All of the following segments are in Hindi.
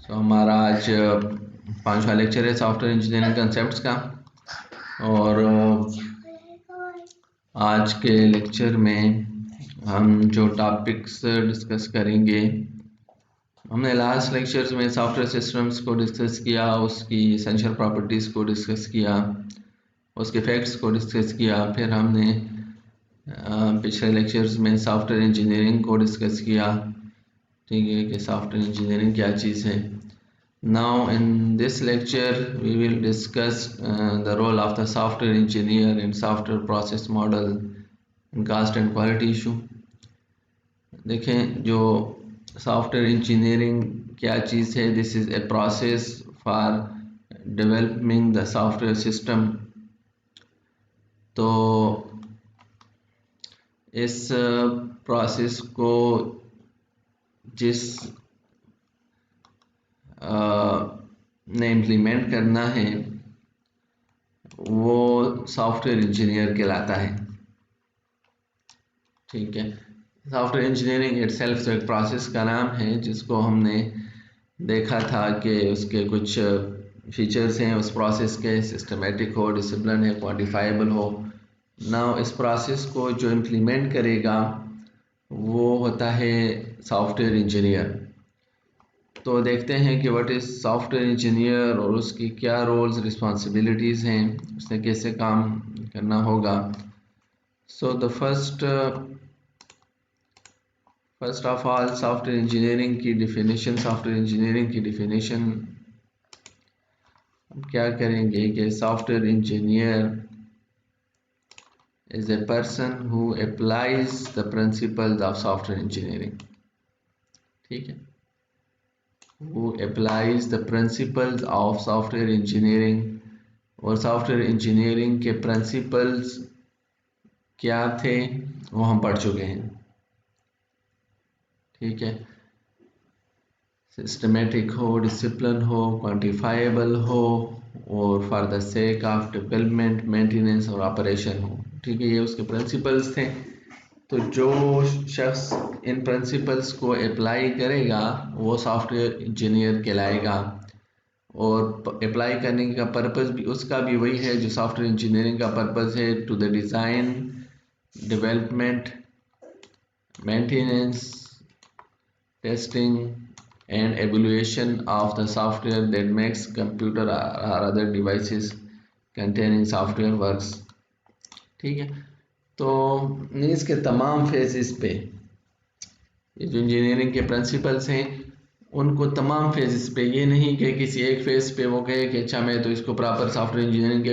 हमारा आज पांचवा लेक्चर है सॉफ्टवेयर इंजीनियरिंग कंसेप्ट्स का। और आज के लेक्चर में हम जो टॉपिक्स डिस्कस करेंगे, हमने लास्ट लेक्चर्स में सॉफ्टवेयर सिस्टम्स को डिस्कस किया, उसकी एसेंशियल प्रॉपर्टीज़ को डिस्कस किया, उसके फैक्ट्स को डिस्कस किया। फिर हमने पिछले लेक्चर्स में सॉफ्टवेयर इंजीनियरिंग को डिस्कस किया, ठीक है, कि सॉफ्टवेयर इंजीनियरिंग क्या चीज़ है। Now in this lecture we will discuss the role of the software engineer in software process model and cost and quality issue। देखें जो सॉफ्टवेयर इंजीनियरिंग क्या चीज़ है, this is a process for developing the software system. तो इस प्रोसेस को जिस ने इम्प्लीमेंट करना है वो सॉफ्टवेयर इंजीनियर कहलाता है, ठीक है। सॉफ्टवेयर इंजीनियरिंग इटसेल्फ तो एक प्रोसेस का नाम है जिसको हमने देखा था कि उसके कुछ फीचर्स हैं उस प्रोसेस के, सिस्टमेटिक हो, डिसिप्लिन है, क्वांटिफाइबल हो। नाउ इस प्रोसेस को जो इम्प्लीमेंट करेगा वो होता है सॉफ्टवेयर इंजीनियर। तो देखते हैं कि व्हाट इज़ सॉफ्टवेयर इंजीनियर और उसकी क्या रोल्स रिस्पॉन्सिबिलिटीज़ हैं, उसने कैसे काम करना होगा। So the first of all software engineering की डिफिनीशन, सॉफ्टवेयर इंजीनियरिंग की डिफिनीशन हम क्या करेंगे कि software engineer is a person who applies the principles of software engineering, ठीक है, who applies the principles of software engineering। और सॉफ्टवेयर इंजीनियरिंग के प्रिंसिपल्स क्या थे वो हम पढ़ चुके हैं, ठीक है। सिस्टमेटिक हो, डिसिप्लिन हो, क्वांटिफाइबल हो और for the sake of development, maintenance और ऑपरेशन हो, ठीक है। ये उसके प्रिंसिपल्स थे। तो जो शख्स इन प्रिंसिपल्स को अप्लाई करेगा वो सॉफ्टवेयर इंजीनियर कहलाएगा। और अप्लाई करने का पर्पस भी उसका भी वही है जो सॉफ्टवेयर इंजीनियरिंग का पर्पस है, to the design, development, maintenance, testing and evaluation of the software that makes computer और other devices containing software works, ठीक है। तो नीड्स के तमाम फेजेस पे ये जो इंजीनियरिंग के प्रिंसिपल्स हैं उनको तमाम फेजेस पे, ये नहीं कि किसी एक फेज पे वो कहे कि अच्छा मैं तो इसको प्रॉपर सॉफ्टवेयर इंजीनियरिंग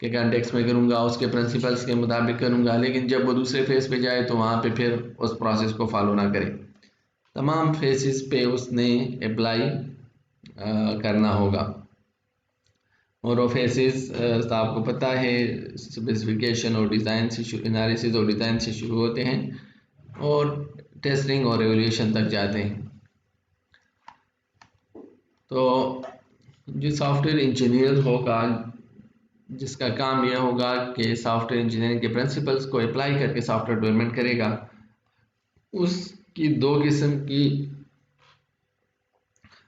के कॉन्टेक्स्ट में करूँगा, उसके प्रिंसिपल्स के मुताबिक करूँगा, लेकिन जब वो दूसरे फेज पे जाए तो वहाँ पे फिर उस प्रोसेस को फॉलो ना करे। तमाम फेजेस पे उसने अप्लाई करना होगा। और वो फेजेस तो आपको पता है, स्पेसिफिकेशन और डिज़ाइन से एनालिसिस और डिज़ाइन से शुरू होते हैं और टेस्टिंग और एवल्यूएशन तक जाते हैं। तो जो सॉफ्टवेयर इंजीनियर होगा जिसका काम यह होगा कि सॉफ्टवेयर इंजीनियरिंग के प्रिंसिपल्स को अप्लाई करके सॉफ्टवेयर डेवलपमेंट करेगा, उसकी दो किस्म की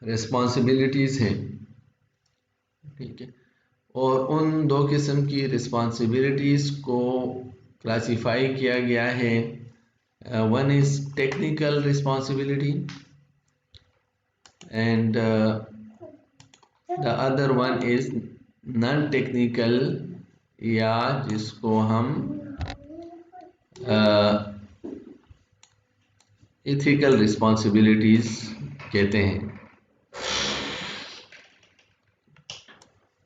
रिस्पॉन्सिबिलिटीज़ हैं, ठीक है। और उन दो किस्म की रिस्पॉन्सिबिलिटीज़ को क्लासिफाई किया गया है। One is technical responsibility and the other one is non technical, या जिसको हम इथिकल रिस्पॉन्सिबिलिटीज़ कहते हैं।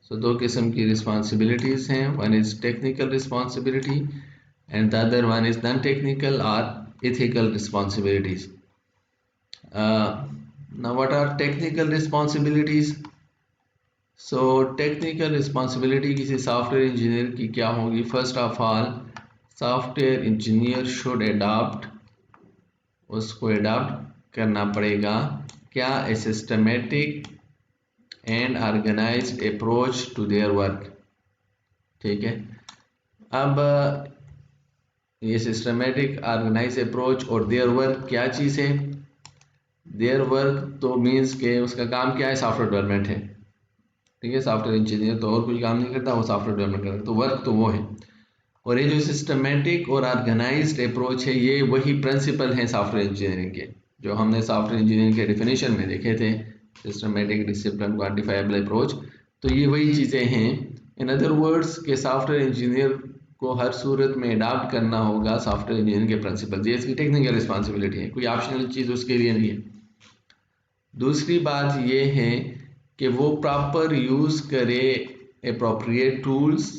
सो दो किस्म की रिस्पॉन्सिबिलिटीज़ हैं, one is technical responsibility and the other one is non technical और ethical responsibilities. Now what are technical responsibilities? So technical responsibility किसी सॉफ्टवेयर इंजीनियर की क्या होगी? First of all software engineer should adopt, उसको अडॉप्ट करना पड़ेगा क्या? A systematic and organised approach to their work, ठीक है। अब ये सिस्टमेटिक ऑर्गेनाइज अप्रोच और देयर वर्क क्या चीज़ है? देयर वर्क तो मीन्स के उसका काम क्या है, सॉफ्टवेयर डेवलपमेंट है। ठीक है, सॉफ्टवेयर इंजीनियर तो और कोई काम नहीं करता, वो सॉफ्टवेयर डेवलपमेंट करता है, तो वर्क तो वो है। और ये जो सिस्टमेटिक और ऑर्गेनाइज्ड अप्रोच है, ये वही प्रिंसिपल है सॉफ्टवेयर इंजीनियरिंग के, जो हमने सॉफ्टवेयर इंजीनियरिंग के डेफिनेशन में देखे थे, सिस्टमेटिक, डिसिप्लिन, क्वांटिफाइबल अप्रोच। तो ये वही चीज़ें हैं। इन अदर वर्ड्स के सॉफ्टवेयर इंजीनियर को हर सूरत में अडॉप्ट करना होगा सॉफ्टवेयर इंजीनियरिंग के प्रिंसिपल, ये इसकी टेक्निकल रिस्पॉन्सिबिलिटी है, कोई ऑप्शनल चीज़ उसके लिए नहीं है। दूसरी बात ये है कि वो प्रॉपर यूज़ करे अप्रोप्रिएट टूल्स,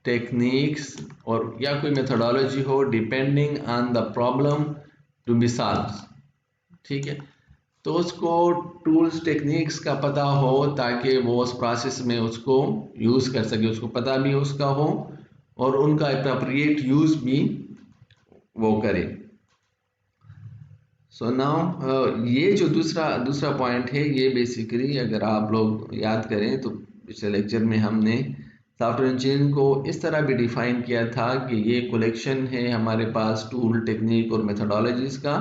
टेक्निक्स और या कोई मेथोडोलॉजी हो depending on the problem to be solve. ठीक है, तो उसको टूल्स टेक्निक्स का पता हो ताकि वो उस प्रोसेस में उसको यूज़ कर सके, उसको पता भी उसका हो और उनका अप्रोप्रिएट यूज़ भी वो करे। सो नाउ ये जो दूसरा पॉइंट है, ये बेसिकली अगर आप लोग याद करें तो पिछले लेक्चर में हमने सॉफ्टवेयर इंजीनियरिंग को इस तरह भी डिफाइन किया था कि ये कलेक्शन है हमारे पास टूल, टेक्निक और मेथोडोलॉजीज का।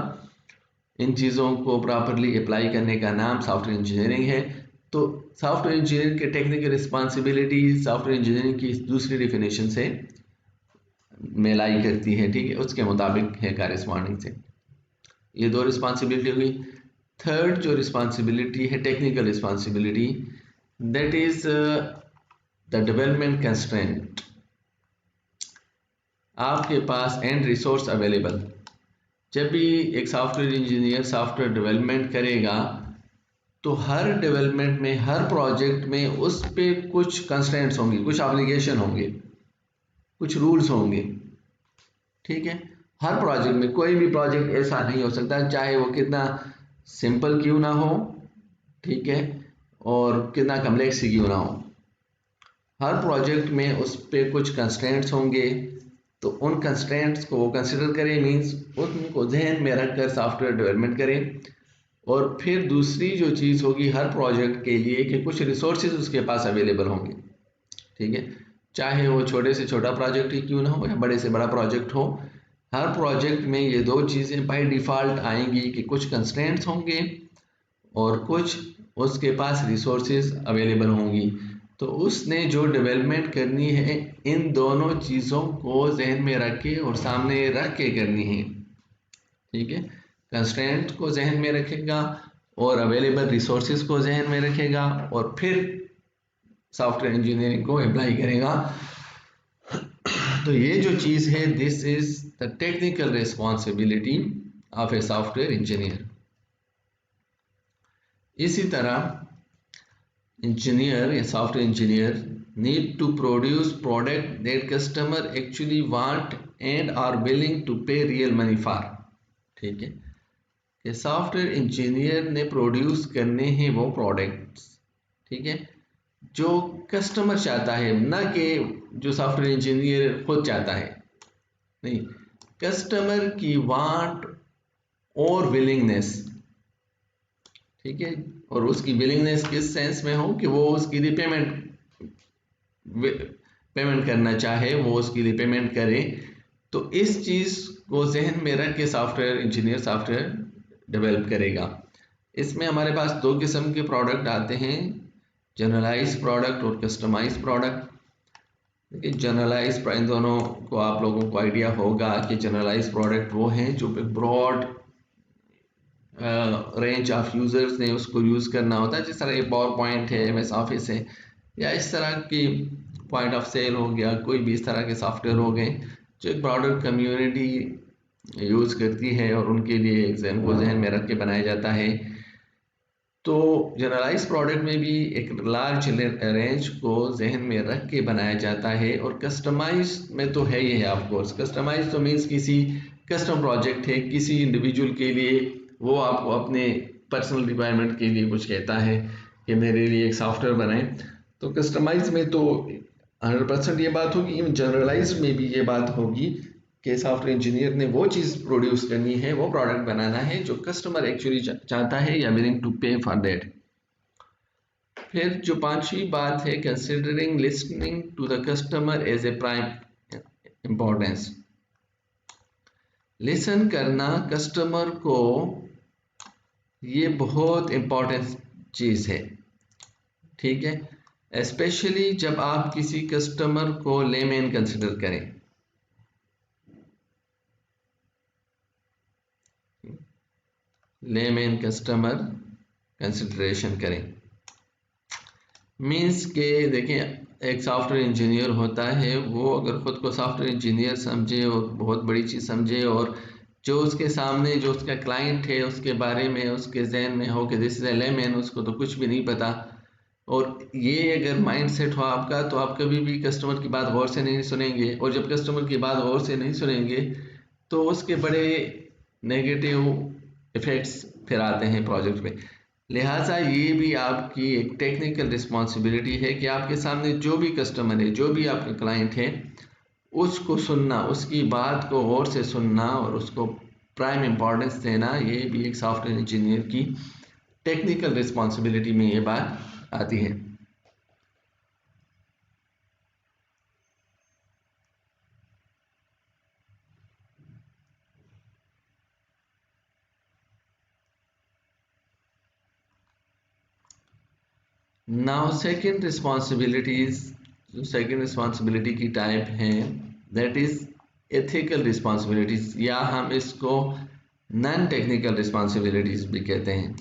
इन चीज़ों को प्रॉपरली अप्लाई करने का नाम सॉफ्टवेयर इंजीनियरिंग है। तो सॉफ्टवेयर इंजीनियर के टेक्निकल रिस्पॉन्सिबिलिटी सॉफ्टवेयर इंजीनियरिंग की दूसरी डिफिनेशन से मेलाई करती है। ठीक है, उसके मुताबिक है कॉरेस्पॉन्डिंग से। ये दो रिस्पॉन्सिबिलिटी हुई। थर्ड जो रिस्पॉन्सिबिलिटी है technical responsibility, that is the development constraint. आपके पास एंड रिसोर्स अवेलेबल। जब भी एक सॉफ्टवेयर इंजीनियर सॉफ्टवेयर डेवलपमेंट करेगा तो हर डेवलपमेंट में, हर प्रोजेक्ट में उस पे कुछ कंस्ट्रेंट्स होंगी, कुछ ऑब्लिगेशन होंगे, कुछ रूल्स होंगे। ठीक है, हर प्रोजेक्ट में, कोई भी प्रोजेक्ट ऐसा नहीं हो सकता चाहे वो कितना सिंपल क्यों ना हो, ठीक है, और कितना कम्प्लेक्स ही क्यों ना हो, हर प्रोजेक्ट में उस पे कुछ कंस्ट्रेंट्स होंगे। तो उन कंस्ट्रेंट्स को वो कंसिडर करें, मीन्स उनको जहन में रखकर सॉफ्टवेयर डेवलपमेंट करें। और फिर दूसरी जो चीज़ होगी हर प्रोजेक्ट के लिए कि कुछ रिसोर्सेज उसके पास अवेलेबल होंगे। ठीक है, चाहे वो छोटे से छोटा प्रोजेक्ट ही क्यों ना हो या बड़े से बड़ा प्रोजेक्ट हो, हर प्रोजेक्ट में ये दो चीज़ें बाय डिफ़ॉल्ट आएंगी कि कुछ कंस्ट्रेंट्स होंगे और कुछ उसके पास रिसोर्सेज अवेलेबल होंगी। तो उसने जो डेवलपमेंट करनी है इन दोनों चीज़ों को जहन में रख के और सामने रख के करनी है। ठीक है, कंस्ट्रेंट को जहन में रखेगा और अवेलेबल रिसोर्सेज को जहन में रखेगा और फिर सॉफ्टवेयर इंजीनियरिंग को अप्लाई करेगा। तो ये जो चीज़ है, this is the technical responsibility of a software engineer. इसी तरह इंजीनियर या software engineer need to produce product that customer actually want and are willing to pay real money for. ठीक है, कि सॉफ्टवेयर इंजीनियर ने प्रोड्यूस करने हैं वो प्रोडक्ट्स, ठीक है, जो कस्टमर चाहता है, ना कि जो सॉफ्टवेयर इंजीनियर खुद चाहता है। नहीं, कस्टमर की वांट और विलिंगनेस। ठीक है, और उसकी विलिंगनेस किस सेंस में हो कि वो उसकी पेमेंट करना चाहे, वो उसकी रिपेमेंट करे। तो इस चीज़ को जहन में रख के सॉफ्टवेयर इंजीनियर सॉफ्टवेयर डेवलप करेगा। इसमें हमारे पास दो किस्म के प्रोडक्ट आते हैं, जनरलाइज प्रोडक्ट और कस्टमाइज प्रोडक्ट। देखिए, जनरलाइज, इन दोनों को आप लोगों को आइडिया होगा कि जनरलाइज प्रोडक्ट वो हैं जो ब्रॉड रेंज ऑफ यूज़र्स ने उसको यूज़ करना होता है, जिस तरह एक पावर पॉइंट है, एमएस ऑफिस है, या इस तरह की पॉइंट ऑफ सेल हो गया, कोई भी इस तरह के सॉफ्टवेयर हो गए जो एक ब्रॉडर कम्युनिटी यूज़ करती है और उनके लिए एग्जाम को जहन में रख के बनाया जाता है। तो जनरलाइज प्रोडक्ट में भी एक लार्ज रेंज को जहन में रख के बनाया जाता है। और कस्टमाइज में तो है ही है, ऑफ कोर्स कस्टमाइज तो मीन्स किसी कस्टम प्रोजेक्ट है, किसी इंडिविजुअल के लिए, वो आपको अपने पर्सनल रिक्वायरमेंट के लिए कुछ कहता है कि मेरे लिए एक सॉफ्टवेयर बनाएं। तो कस्टमाइज में तो 100% ये बात होगी, जनरलाइज में भी ये बात होगी कि सॉफ्टवेयर इंजीनियर ने वो चीज़ प्रोड्यूस करनी है, वो प्रोडक्ट बनाना है जो कस्टमर एक्चुअली चाहता है या willing to pay for that. फिर जो पांचवी बात है, considering listening to the customer as a prime importance. Listen करना, कस्टमर को ये बहुत इम्पोर्टेंट चीज़ है, ठीक है। स्पेशली जब आप किसी कस्टमर को लेमैन कंसिडर करें, लेमैन कस्टमर कंसिडरेशन करें, मीन्स के देखें एक सॉफ्टवेयर इंजीनियर होता है, वो अगर ख़ुद को सॉफ्टवेयर इंजीनियर समझे और बहुत बड़ी चीज़ समझे, और जो उसके सामने जो उसका क्लाइंट है उसके बारे में उसके जहन में हो कि दिस इज़ ए लेमैन, उसको तो कुछ भी नहीं पता, और ये अगर माइंड सेट हो आपका, तो आप कभी भी कस्टमर की बात गौर से नहीं सुनेंगे, और जब कस्टमर की बात गौर से नहीं सुनेंगे तो उसके बड़े नेगेटिव इफ़ेक्ट्स फिर आते हैं प्रोजेक्ट पे। लिहाजा ये भी आपकी एक टेक्निकल रिस्पॉन्सिबिलिटी है कि आपके सामने जो भी कस्टमर है, जो भी आपका क्लाइंट है, उसको सुनना, उसकी बात को गौर से सुनना और उसको प्राइम इम्पोर्टेंस देना, ये भी एक सॉफ्टवेयर इंजीनियर की टेक्निकल रिस्पॉन्सिबिलिटी में ये बात आती है। नाउ सेकंड रिस्पॉन्सिबिलिटीज, जो सेकंड रिस्पॉन्सिबिलिटी की टाइप है, दैट इज एथिकल रिस्पॉन्सिबिलिटीज, या हम इसको नॉन टेक्निकल रिस्पॉन्सिबिलिटीज भी कहते हैं।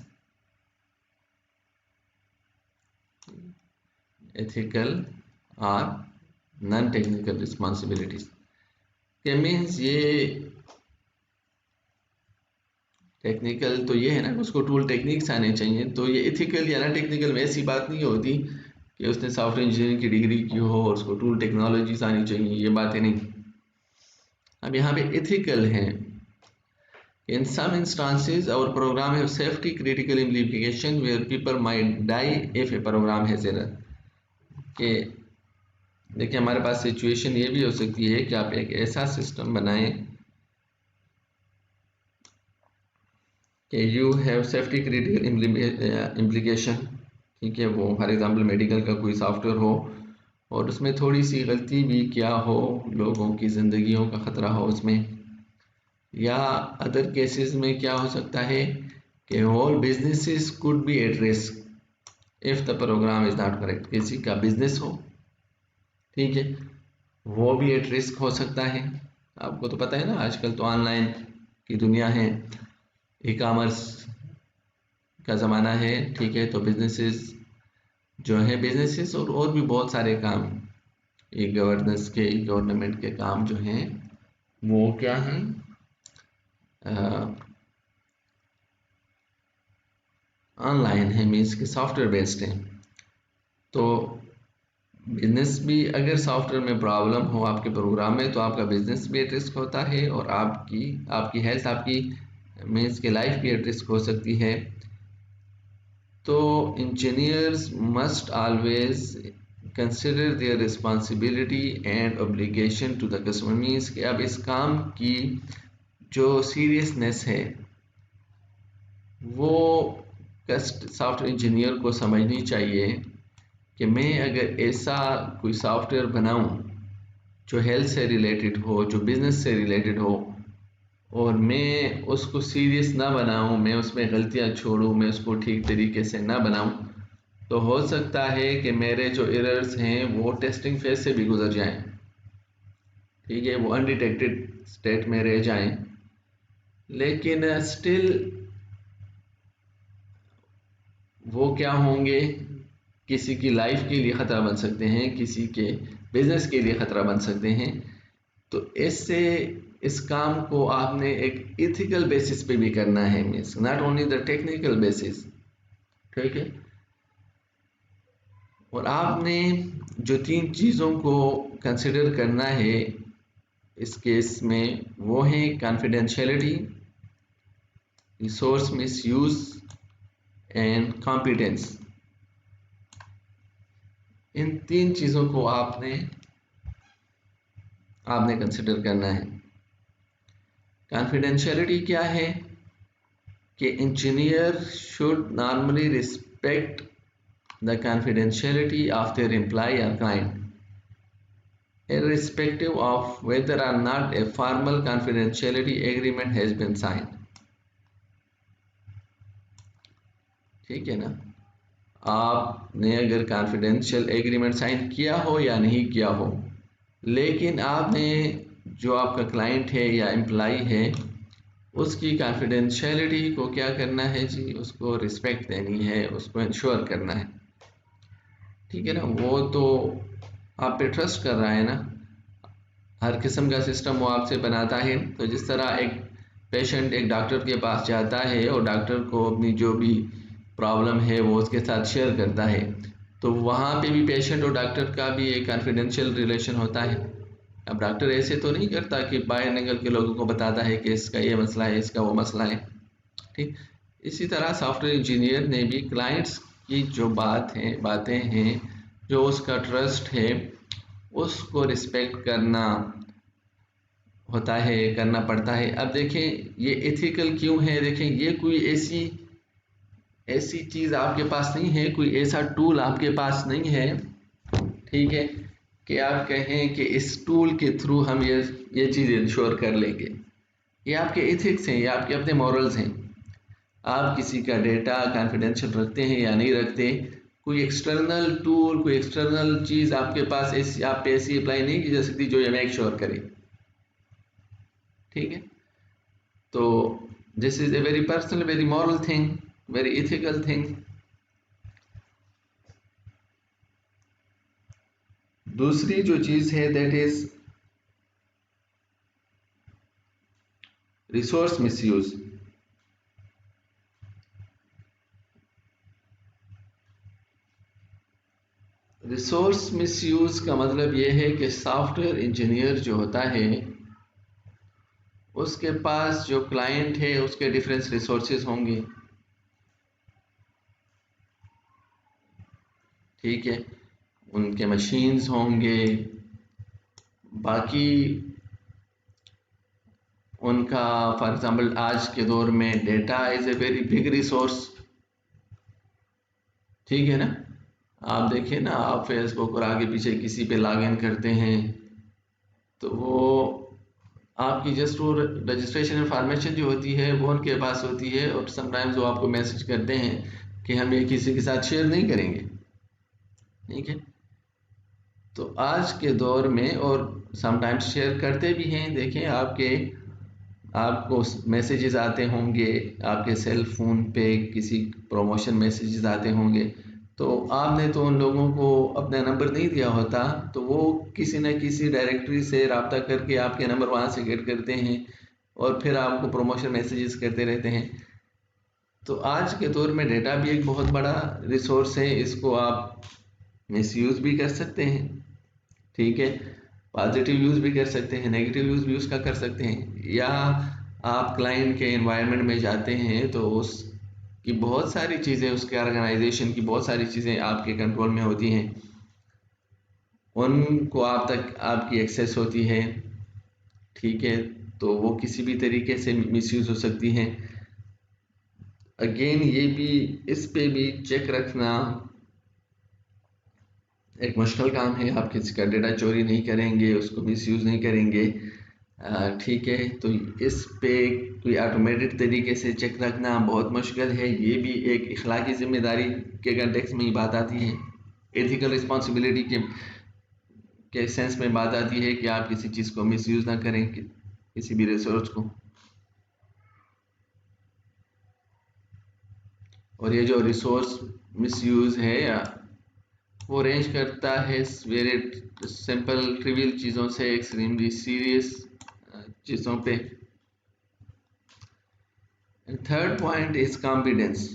एथिकल और नॉन टेक्निकल रिस्पॉन्सिबिलिटीज के मीन्स, ये टेक्निकल तो ये है ना, उसको टूल टेक्निक्स आने चाहिए, तो ये एथिकल या ना टेक्निकल में ऐसी बात नहीं होती कि उसने सॉफ्टवेयर इंजीनियरिंग की डिग्री की हो और उसको टूल टेक्नोलॉजीज आनी चाहिए, ये बातें नहीं। अब यहाँ पे एथिकल है, in some instances our program have safety critical implication where people might die if a program has error. कि देखिए हमारे पास सिचुएशन ये भी हो सकती है कि आप एक ऐसा सिस्टम बनाएं कि you have safety critical implication, ठीक है, वो फॉर एग्जांपल मेडिकल का कोई सॉफ्टवेयर हो और उसमें थोड़ी सी गलती भी क्या हो, लोगों की ज़िंदगियों का ख़तरा हो उसमें, या अदर केसेस में क्या हो सकता है कि all businesses could be at risk if the program is not correct. किसी का बिजनेस हो, ठीक है, वो भी एट रिस्क हो सकता है। आपको तो पता है ना, आजकल तो ऑनलाइन की दुनिया है, ई कामर्स का ज़माना है, ठीक है, तो बिजनेसेस जो है, बिजनेसेस और भी बहुत सारे काम, ई गवर्नेंस के, ई गवर्नमेंट के काम जो हैं, वो क्या हैं, ऑनलाइन है, मीन्स के सॉफ्टवेयर बेस्ड है। तो बिजनेस भी अगर सॉफ्टवेयर में प्रॉब्लम हो आपके प्रोग्राम में, तो आपका बिजनेस भी एट रिस्क होता है, और आपकी आपकी हेल्थ, आपकी मीन्स के लाइफ भी एट रिस्क हो सकती है। तो engineers must always consider their responsibility and obligation to the customer, means कि अब इस काम की जो सीरियसनेस है वो सॉफ्टवेयर इंजीनियर को समझनी चाहिए कि मैं अगर ऐसा कोई सॉफ्टवेयर बनाऊं जो हेल्थ से रिलेटेड हो, जो बिज़नेस से रिलेटेड हो, और मैं उसको सीरियस ना बनाऊं, मैं उसमें गलतियां छोड़ूं, मैं उसको ठीक तरीके से ना बनाऊं, तो हो सकता है कि मेरे जो एरर्स हैं वो टेस्टिंग फेज से भी गुजर जाएं, ठीक है, वो अनडिटेक्टेड स्टेट में रह जाएं, लेकिन स्टिल वो क्या होंगे, किसी की लाइफ के लिए ख़तरा बन सकते हैं, किसी के बिजनेस के लिए ख़तरा बन सकते हैं। तो इससे इस काम को आपने एक इथिकल बेसिस पे भी करना है, means not only the technical basis, ठीक है। और आपने जो तीन चीज़ों को कंसिडर करना है इस केस में, वो है confidentiality, resource misuse and competence. इन तीन चीज़ों को आपने आपने कंसिडर करना है। कॉन्फिडेंशियलिटी क्या है कि engineer should normally respect the confidentiality of their employ और client irrespective of whether or not a formal confidentiality agreement has been signed। ठीक है ना। आपने अगर कॉन्फिडेंशियल एग्रीमेंट साइन किया हो या नहीं किया हो, लेकिन आपने जो आपका क्लाइंट है या एम्प्लॉय है उसकी कॉन्फिडेंशियलिटी को क्या करना है जी, उसको रिस्पेक्ट देनी है, उसको इंश्योर करना है। ठीक है ना, वो तो आप पे ट्रस्ट कर रहा है ना, हर किस्म का सिस्टम वो आपसे बनाता है। तो जिस तरह एक पेशेंट एक डॉक्टर के पास जाता है और डॉक्टर को अपनी जो भी प्रॉब्लम है वो उसके साथ शेयर करता है, तो वहाँ पे भी पेशेंट और डॉक्टर का भी एक कॉन्फिडेंशियल रिलेशन होता है। अब डॉक्टर ऐसे तो नहीं करता कि बाहर निकल के लोगों को बताता है कि इसका ये मसला है, इसका वो मसला है। ठीक, इसी तरह सॉफ्टवेयर इंजीनियर ने भी क्लाइंट्स की जो बातें हैं, जो उसका ट्रस्ट है, उसको रिस्पेक्ट करना होता है, करना पड़ता है। अब देखें ये एथिकल क्यों है, देखें ये कोई ऐसी ऐसी चीज़ आपके पास नहीं है, कोई ऐसा टूल आपके पास नहीं है, ठीक है, कि आप कहें कि इस टूल के थ्रू हम ये चीज़ इंश्योर कर लेंगे। ये आपके एथिक्स हैं, ये आपके अपने मॉरल्स हैं। आप किसी का डेटा कॉन्फिडेंशियल रखते हैं या नहीं रखते, कोई एक्सटर्नल टूल, कोई एक्सटर्नल चीज़ आपके पास ऐसी आप पे ऐसी अप्लाई नहीं की जा सकती जो ये मेक श्योर करे। ठीक है, तो this is a very personal, very moral thing, very ethical thing. दूसरी जो चीज़ है that is resource misuse. Resource misuse का मतलब ये है कि सॉफ्टवेयर इंजीनियर जो होता है उसके पास जो क्लाइंट है उसके डिफरेंट रिसोर्सेज होंगे। ठीक है, उनके मशीन्स होंगे, बाकी उनका फॉर एग्जांपल आज के दौर में data is a very big resource. ठीक है ना, आप देखिए ना, आप फेसबुक और आगे पीछे किसी पे लॉग इन करते हैं तो वो आपकी जस्ट वो रजिस्ट्रेशन इन्फॉर्मेशन जो होती है वो उनके पास होती है, और समटाइम्स वो आपको मैसेज करते हैं कि हम ये किसी के साथ शेयर नहीं करेंगे। ठीक है, तो आज के दौर में और समटाइम्स शेयर करते भी हैं। देखें आपको मैसेजेस आते होंगे, आपके सेल फोन पे किसी प्रमोशन मैसेजेस आते होंगे, तो आपने तो उन लोगों को अपना नंबर नहीं दिया होता, तो वो किसी न किसी डायरेक्टरी से रब्ता करके आपके नंबर वहाँ से गेट करते हैं और फिर आपको प्रमोशन मैसेजेस करते रहते हैं। तो आज के दौर में डेटा भी एक बहुत बड़ा रिसोर्स है, इसको आप मिसयूज़ भी कर सकते हैं। ठीक है, पॉजिटिव यूज़ भी कर सकते हैं, नेगेटिव यूज़ भी उसका कर सकते हैं। या आप क्लाइंट के एनवायरनमेंट में जाते हैं तो उसकी बहुत सारी चीज़ें, उसके ऑर्गेनाइजेशन की बहुत सारी चीज़ें आपके कंट्रोल में होती हैं, उनको आप तक आपकी एक्सेस होती है। ठीक है, तो वो किसी भी तरीके से मिसयूज़ हो सकती हैं। अगेन ये भी, इस पे भी चेक रखना एक मुश्किल काम है। आप किसी का डेटा चोरी नहीं करेंगे, उसको मिसयूज़ नहीं करेंगे। ठीक है, तो इस पे कोई ऑटोमेटेड तरीके से चेक रखना बहुत मुश्किल है। ये भी एक इखलाकी जिम्मेदारी के कंटेक्स्ट में ही बात आती है, एथिकल रिस्पॉन्सिबिलिटी के सेंस में बात आती है कि आप किसी चीज़ को मिसयूज़ ना करें, किसी भी रिसोर्स को। और ये जो रिसोर्स मिसयूज़ है वो रेंज करता है वेरी सिंपल ट्रिवियल चीज़ों से एक्सट्रीमली सीरियस चीज़ों पे। Third point is competence.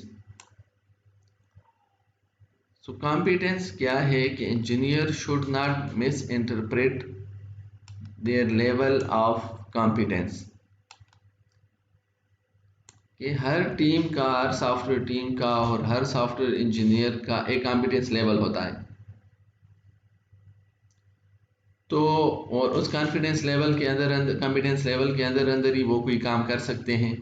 So competence क्या है कि engineer should not miss interpret their level of competence. कि हर टीम का, हर सॉफ्टवेयर टीम का और हर सॉफ्टवेयर इंजीनियर का एक कॉम्पिटेंस लेवल होता है। तो और उस कॉन्फिडेंस लेवल के अंदर कॉम्पिटेंस लेवल के अंदर अंदर ही वो कोई काम कर सकते हैं।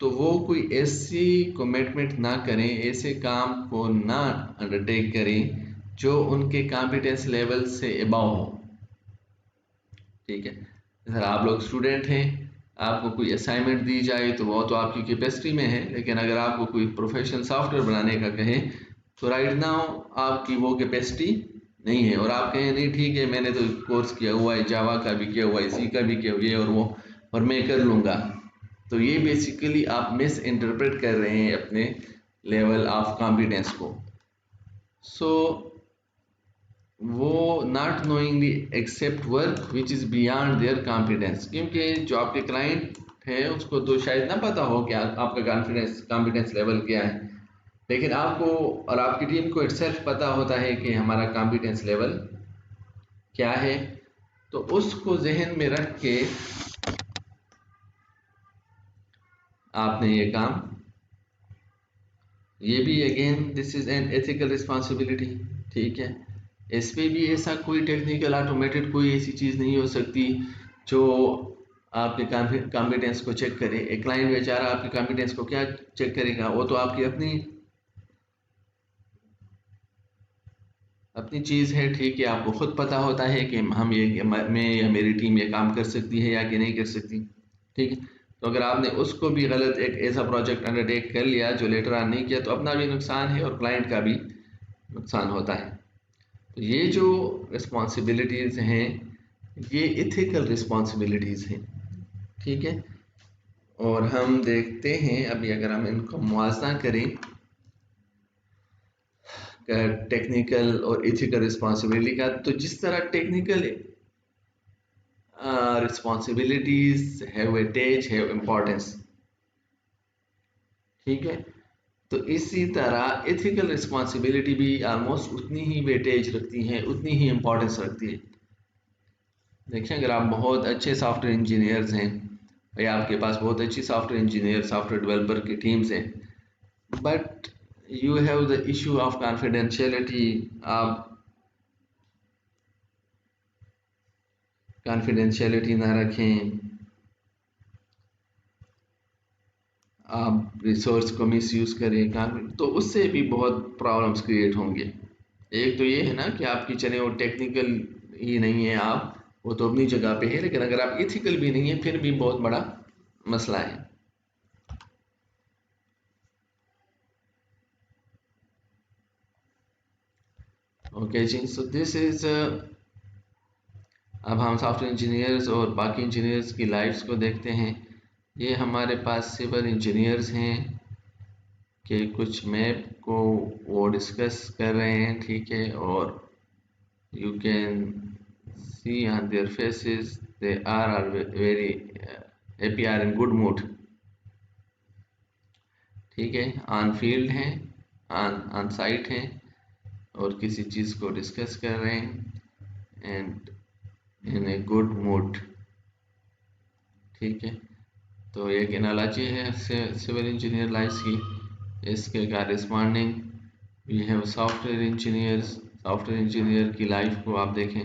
तो वो कोई ऐसी कमिटमेंट ना करें, ऐसे काम को ना अंडरटेक करें जो उनके कॉम्पिटेंस लेवल से अबव हो। ठीक है, सर आप लोग स्टूडेंट हैं, आपको कोई असाइनमेंट दी जाए तो वो तो आपकी कैपेसिटी में है, लेकिन अगर आपको कोई प्रोफेशनल सॉफ्टवेयर बनाने का कहें तो राइट नाउ आपकी वो कैपेसिटी नहीं है, और आप कहें नहीं ठीक है मैंने तो कोर्स किया हुआ है, जावा का भी किया हुआ है, सी का भी किया हुआ है और वो, और मैं कर लूँगा। तो ये बेसिकली आप मिस इंटरप्रेट कर रहे हैं अपने लेवल ऑफ कॉम्पिटेंस को। सो वो not knowingly accept work which is beyond their competence, क्योंकि जो आपके क्लाइंट है उसको तो शायद ना पता हो कि आपका कॉम्पिटेंस लेवल क्या है, लेकिन आपको और आपकी टीम को इटसेल्फ पता होता है कि हमारा कॉम्पिटेंस लेवल क्या है। तो उसको जहन में रख के आपने ये काम, ये भी again this is an ethical responsibility, ठीक है। इसमें भी ऐसा कोई टेक्निकल ऑटोमेटेड कोई ऐसी चीज़ नहीं हो सकती जो आपके कॉम्पिटेंस को चेक करे। एक क्लाइंट बेचारा आपके कॉम्पिटेंस को क्या चेक करेगा, वो तो आपकी अपनी अपनी चीज़ है, ठीक है। आपको खुद पता होता है कि हम ये मैं या मेरी टीम ये काम कर सकती है या कि नहीं कर सकती, ठीक है। तो अगर आपने उसको भी गलत एक ऐसा प्रोजेक्ट अंडरटेक कर लिया जो लेटर ऑन नहीं किया, तो अपना भी नुकसान है और क्लाइंट का भी नुकसान होता है। तो ये जो रिस्पॉन्सिबिलिटीज़ हैं ये इथिकल रिस्पॉन्सिबिलिटीज़ हैं, ठीक है। और हम देखते हैं अभी अगर हम इनको मुआवजा करें टेक्निकल और इथिकल रिस्पॉन्सिबिलिटी का, तो जिस तरह technical responsibilities have weightage have importance, ठीक है। तो इसी तरह एथिकल रिस्पॉन्सिबिलिटी भी ऑलमोस्ट उतनी ही वेटेज रखती है, उतनी ही इम्पोर्टेंस रखती है। देखिए अगर आप बहुत अच्छे सॉफ्टवेयर इंजीनियर्स हैं या आपके पास बहुत अच्छी सॉफ्टवेयर इंजीनियर सॉफ्टवेयर डेवलपर की टीम्स हैं, but you have the issue of confidentiality, आप कॉन्फिडेंशियलिटी ना रखें, आप रिसोर्स को मिसयूज़ करें, तो उससे भी बहुत प्रॉब्लम्स क्रिएट होंगे। एक तो ये है ना कि आपकी चले वो टेक्निकल ही नहीं है, आप वो तो अपनी जगह पे है, लेकिन अगर आप इथिकल भी नहीं है फिर भी बहुत बड़ा मसला है। ओके जी, सो दिस इज अब हम सॉफ्टवेयर इंजीनियर्स और बाकी इंजीनियर्स की लाइफ्स को देखते हैं। ये हमारे पास सिविल इंजीनियर्स हैं कि कुछ मैप को वो डिस्कस कर रहे हैं, ठीक है। और you can see on their faces they are very happy, are in good mood, ठीक है। ऑन फील्ड हैं, ऑन ऑन साइट हैं और किसी चीज़ को डिस्कस कर रहे हैं and in a good mood, ठीक है। तो एक एनालॉजी है सिविल इंजीनियर लाइफ की, इसके corresponding we have software engineers. Software engineer की लाइफ को आप देखें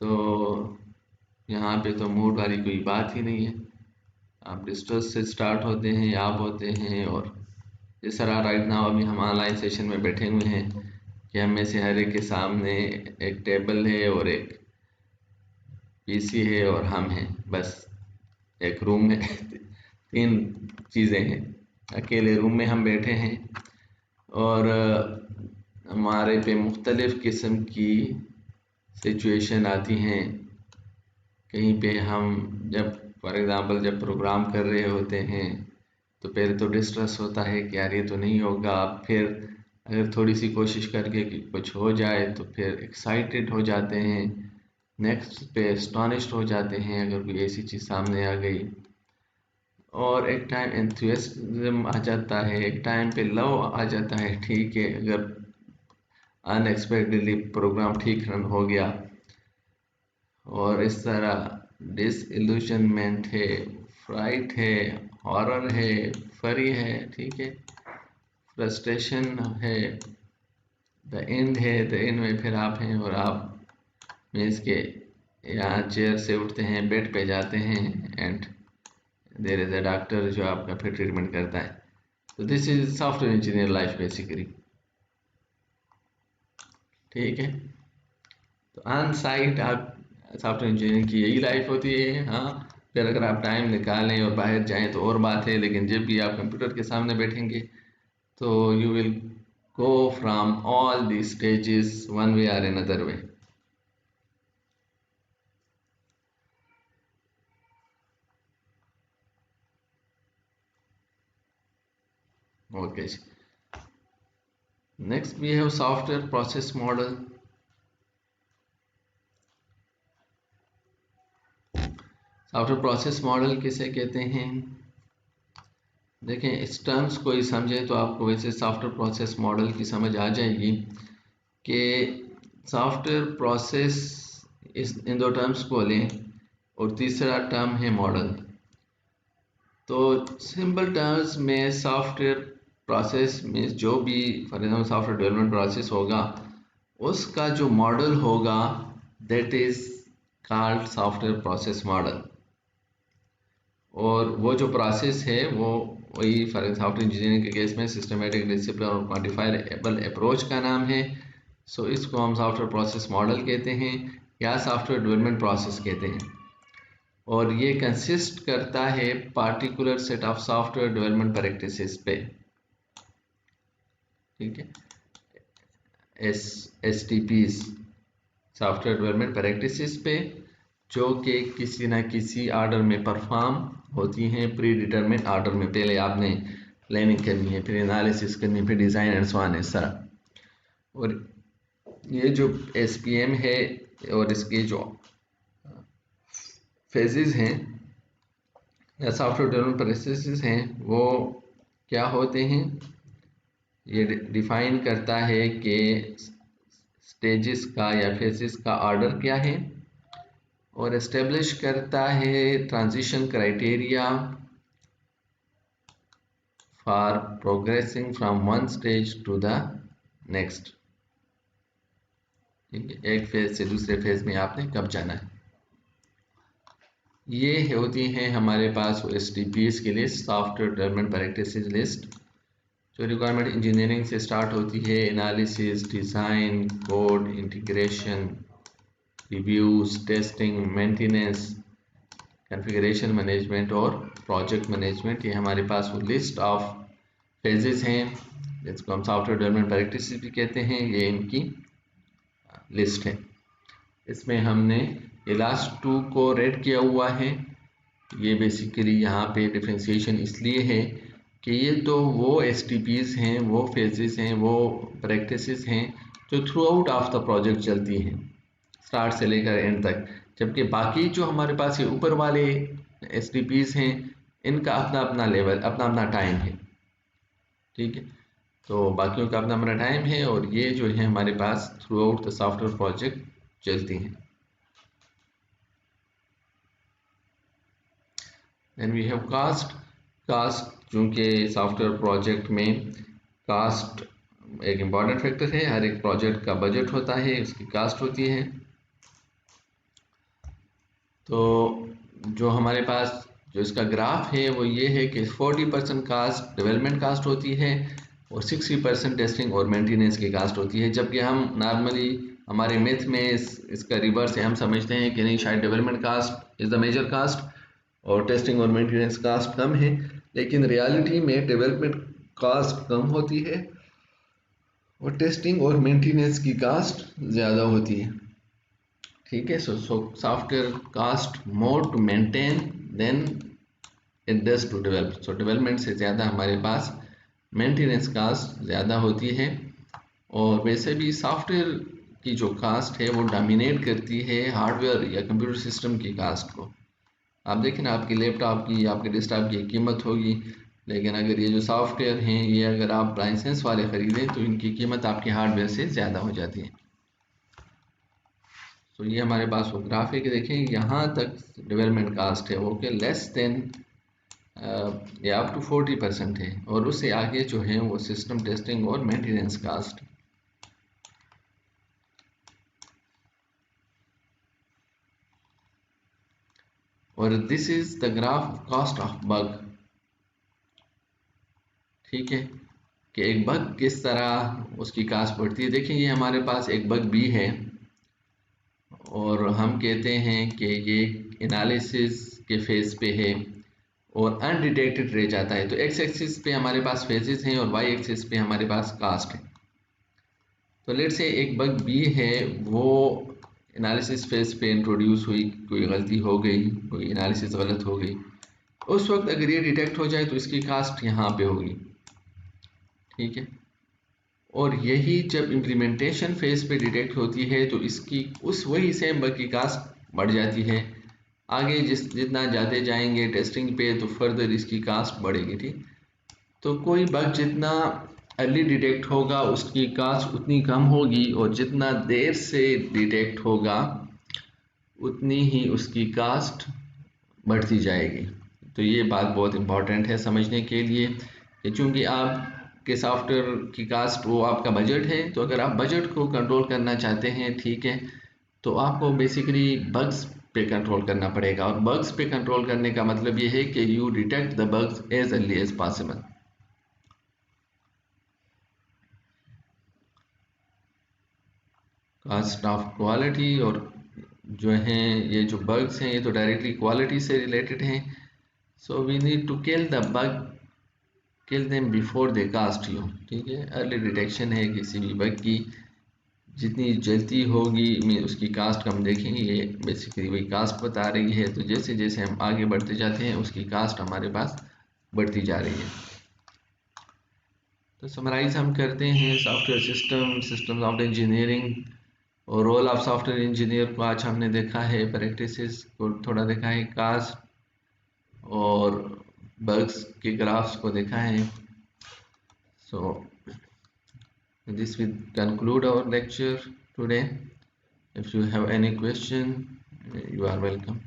तो यहाँ पे तो मूड वाली कोई बात ही नहीं है। आप डिस्ट्रेस से स्टार्ट होते हैं, आप होते हैं, और जिस तरह राइट नाउ अभी हम ऑनलाइन सेशन में बैठे हुए हैं कि हम में से हर एक के सामने एक टेबल है और एक पीसी है और हम हैं, बस एक रूम में तीन चीज़ें हैं, अकेले रूम में हम बैठे हैं और हमारे पे मुख्तलिफ़ किस्म की सिचुएशन आती हैं। कहीं पे हम जब फॉर एग्ज़ाम्पल जब प्रोग्राम कर रहे होते हैं तो पहले तो डिस्ट्रेस होता है कि यार ये तो नहीं होगा, फिर अगर थोड़ी सी कोशिश करके कि कुछ हो जाए तो फिर एक्साइटेड हो जाते हैं, नेक्स्ट पे एस्टॉनिश्ड हो जाते हैं अगर कोई ऐसी चीज़ सामने आ गई, और एक टाइम एंथुसियाज्म आ जाता है, एक टाइम पे लव आ जाता है, ठीक है। अगर अनएक्सपेक्टेडली प्रोग्राम ठीक रन हो गया, और इस तरह डिसइल्यूशनमेंट है, फ्राइट है, हॉरर है, फरी है, ठीक है, फ्रस्ट्रेशन है, द एंड है। द एंड में फिर आप हैं और आप मीन्स के यहाँ चेयर से उठते हैं, बेड पे जाते हैं and there is a doctor जो आपका फिर ट्रीटमेंट करता है। तो this is software engineer life basically, ठीक है। तो ऑन साइट आप सॉफ्टवेयर इंजीनियरिंग की यही लाइफ होती है, हाँ। फिर अगर आप टाइम निकालें और बाहर जाएं तो और बात है, लेकिन जब भी आप कंप्यूटर के सामने बैठेंगे तो you will go from all the stages one way और another way. Okay, next we have software process model. Software process model किसे कहते हैं? देखें, इस टर्म्स को ही समझें तो आपको वैसे सॉफ्टवेयर प्रोसेस मॉडल की समझ आ जाएगी कि सॉफ्टवेयर प्रोसेस, इस इन दो टर्म्स को लें और तीसरा टर्म है मॉडल। तो सिंपल टर्म्स में सॉफ्टवेयर प्रोसेस में जो भी for example software development process होगा उसका जो मॉडल होगा that is called software process model. और वो जो प्रोसेस है वो वही फॉर सॉफ्टवेयर इंजीनियरिंग के केस में सिस्टमेटिक, डिसिप्लिन और क्वांटिफायबल अप्रोच का नाम है। सो इसको हम सॉफ्टवेयर प्रोसेस मॉडल कहते हैं या सॉफ्टवेयर डेवलपमेंट प्रोसेस कहते हैं। और ये कंसिस्ट करता है particular set of software development practices पे। ठीक है, STPs सॉफ्टवेयर डेवलपमेंट प्रैक्टिसेस पे, जो कि किसी ना किसी ऑर्डर में परफॉर्म होती हैं, प्री डिटरमिन ऑर्डर में। पहले आपने प्लानिंग करनी है, फिर एनालिसिस करनी है, फिर डिज़ाइन एंड सो ऑन ऐसा। और ये जो SPM है और इसके जो फेजेस हैं या सॉफ्टवेयर डेवलपमेंट प्रोसेसेस हैं वो क्या होते हैं? ये डिफाइन करता है कि स्टेजेस का या फेजेस का ऑर्डर क्या है, और एस्टेब्लिश करता है transition criteria for progressing from one stage to the next. ठीक है, एक फेज से दूसरे फेज में आपने कब जाना है। ये होती हैं हमारे पास STPs की list, software development practices list, जो रिक्वायरमेंट इंजीनियरिंग से स्टार्ट होती है। Analysis, design, code, integration, reviews, testing, maintenance, configuration management और प्रोजेक्ट मैनेजमेंट। ये हमारे पास वो लिस्ट ऑफ फेजेस हैं जिसको हम सॉफ्टवेयर डेवलपमेंट प्रैक्टिसेस भी कहते हैं। ये इनकी लिस्ट है। इसमें हमने ये लास्ट टू को रेड किया हुआ है। ये बेसिकली यहाँ पे डिफ्रेंसिएशन इसलिए है कि ये तो वो STPs हैं, वो फेजेस हैं, वो प्रैक्टिसेस हैं जो through out of the project चलती हैं, स्टार्ट से लेकर एंड तक। जबकि बाकी जो हमारे पास ये ऊपर वाले STPs हैं इनका अपना अपना लेवल, अपना अपना टाइम है। ठीक है, तो बाकियों का अपना अपना टाइम है और ये जो है हमारे पास throughout the software project चलती हैं। Then we have cost. Cost, चूँकि सॉफ्टवेयर प्रोजेक्ट में कास्ट एक इम्पॉर्टेंट फैक्टर है। हर एक प्रोजेक्ट का बजट होता है, उसकी कास्ट होती है। तो जो हमारे पास जो इसका ग्राफ है वो ये है कि 40% कास्ट डेवलपमेंट कास्ट होती है और 60% टेस्टिंग और मेंटेनेंस की कास्ट होती है। जबकि हम नॉर्मली हमारे मैथ में इसका रिवर्स है, हम समझते हैं कि नहीं शायद development cost is the major cost और टेस्टिंग और मेंटेनेंस कास्ट कम है, लेकिन रियलिटी में डेवलपमेंट कास्ट कम होती है और टेस्टिंग और मेंटेनेंस की कास्ट ज़्यादा होती है। ठीक है, so software cost more to maintain than it does to develop. So development से ज़्यादा हमारे पास मेंटेनेंस कास्ट ज़्यादा होती है। और वैसे भी सॉफ्टवेयर की जो कास्ट है वो डोमिनेट करती है हार्डवेयर या कंप्यूटर सिस्टम की कास्ट को। आप देखें ना, आपकी लैपटॉप की, आपके डेस्कटॉप की कीमत होगी, लेकिन अगर ये जो सॉफ्टवेयर हैं ये अगर आप लाइसेंस वाले ख़रीदें तो इनकी कीमत आपके हार्डवेयर से ज़्यादा हो जाती है। तो ये हमारे पास वो ग्राफिक देखें, यहाँ तक डेवलपमेंट कास्ट है वो कि लेस देन या अप टू 40% है, और उससे आगे जो है वो सिस्टम टेस्टिंग और मेंटेनेंस कास्ट। और this is the graph cost of bug. ठीक है, कि एक बग किस तरह उसकी कास्ट बढ़ती है। देखिए ये हमारे पास एक बग भी है और हम कहते हैं कि ये एनालिसिस के फेज पे है और अनडिटेक्टेड रह जाता है। तो एक्स एक्सिस पे हमारे पास फेजेस हैं और वाई एक्सिस पे हमारे पास कास्ट है। तो लेट से एक बग बी है, वो एनालिसिस फेज पे इंट्रोड्यूस हुई, कोई गलती हो गई, कोई एनालिसिस गलत हो गई, उस वक्त अगर ये डिटेक्ट हो जाए तो इसकी कास्ट यहाँ पे होगी, ठीक है। और यही जब इम्प्लीमेंटेशन फेज पे डिटेक्ट होती है तो इसकी उस वही सेम बग की कास्ट बढ़ जाती है। आगे जितना ज़्यादा जाएंगे टेस्टिंग पे तो फर्दर इसकी कास्ट बढ़ेगी, ठीक। तो कोई बग जितना अर्ली डिटेक्ट होगा उसकी कास्ट उतनी कम होगी, और जितना देर से डिटेक्ट होगा उतनी ही उसकी कास्ट बढ़ती जाएगी। तो ये बात बहुत इम्पॉर्टेंट है समझने के लिए कि चूँकि आपके सॉफ्टवेयर की कास्ट वो आपका बजट है, तो अगर आप बजट को कंट्रोल करना चाहते हैं, ठीक है, तो आपको बेसिकली बग्स पे कंट्रोल करना पड़ेगा। और बग्स पे कंट्रोल करने का मतलब ये है कि you detect the bugs as early as possible. Cost of quality, और जो हैं ये जो बग्स हैं ये तो डायरेक्टली क्वालिटी से रिलेटेड हैं। So we need to kill the bug, kill them before they cost you, ठीक है। अर्ली डिटेक्शन है किसी भी बग की, जितनी जल्दी होगी मैं उसकी कास्ट कम देखेंगे। ये बेसिकली वही कास्ट बता रही है। तो जैसे जैसे हम आगे बढ़ते जाते हैं उसकी कास्ट हमारे पास बढ़ती जा रही है। तो समराइज हम करते हैं software system, systems of engineering और रोल ऑफ सॉफ्टवेयर इंजीनियर को आज हमने देखा है, प्रैक्टिसेस को थोड़ा देखा है, कास्ट और बग्स के ग्राफ्स को देखा है। सो this will conclude our lecture today. If you have any question, you are welcome.